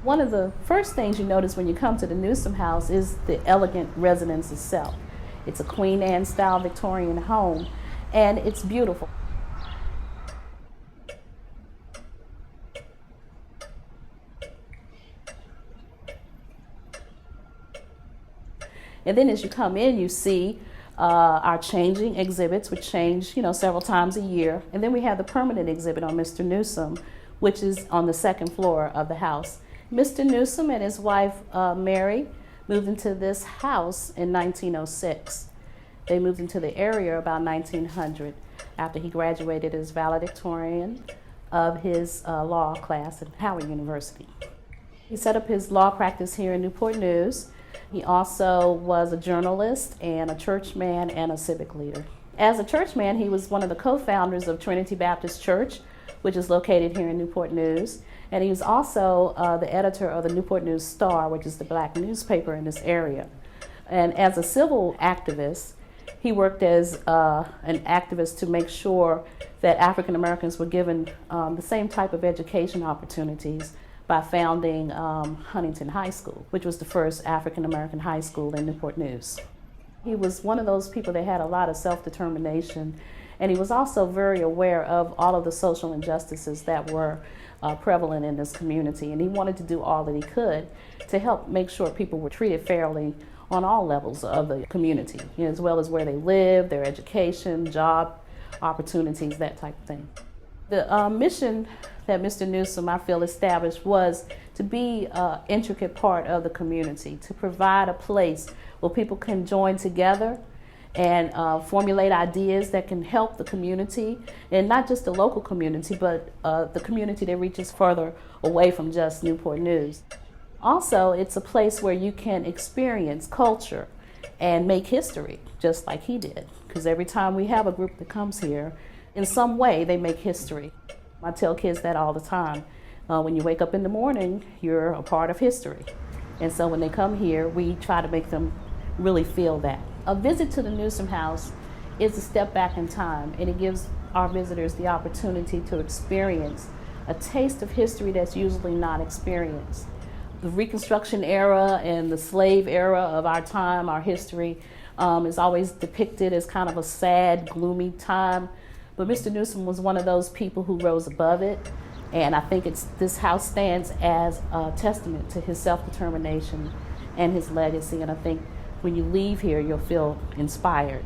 One of the first things you notice when you come to the Newsome House is the elegant residence itself. It's a Queen Anne style Victorian home, and it's beautiful. And then as you come in, you see our changing exhibits, which change, several times a year. And then we have the permanent exhibit on Mr. Newsome, which is on the second floor of the house. Mr. Newsome and his wife, Mary, moved into this house in 1906. They moved into the area about 1900 after he graduated as valedictorian of his law class at Howard University. He set up his law practice here in Newport News. He also was a journalist and a churchman and a civic leader. As a churchman, he was one of the co-founders of Trinity Baptist Church, which is located here in Newport News. And he was also the editor of the Newport News Star, which is the black newspaper in this area. And as a civil activist, he worked as an activist to make sure that African Americans were given the same type of education opportunities by founding Huntington High School, which was the first African American high school in Newport News. He was one of those people that had a lot of self-determination, and he was also very aware of all of the social injustices that were prevalent in this community, and he wanted to do all that he could to help make sure people were treated fairly on all levels of the community, as well as where they live, their education, job opportunities, that type of thing. The mission that Mr. Newsome, I feel, established was to be an intricate part of the community, to provide a place where people can join together and formulate ideas that can help the community, and not just the local community, but the community that reaches further away from just Newport News. Also, it's a place where you can experience culture and make history, just like he did, because every time we have a group that comes here, in some way they make history. I tell kids that all the time. When you wake up in the morning, you're a part of history. And so when they come here, we try to make them really feel that. A visit to the Newsome House is a step back in time, and it gives our visitors the opportunity to experience a taste of history that's usually not experienced. The Reconstruction era and the slave era of our time, our history, is always depicted as kind of a sad, gloomy time. But Mr. Newsome was one of those people who rose above it, and I think this house stands as a testament to his self-determination and his legacy, and I think when you leave here, you'll feel inspired.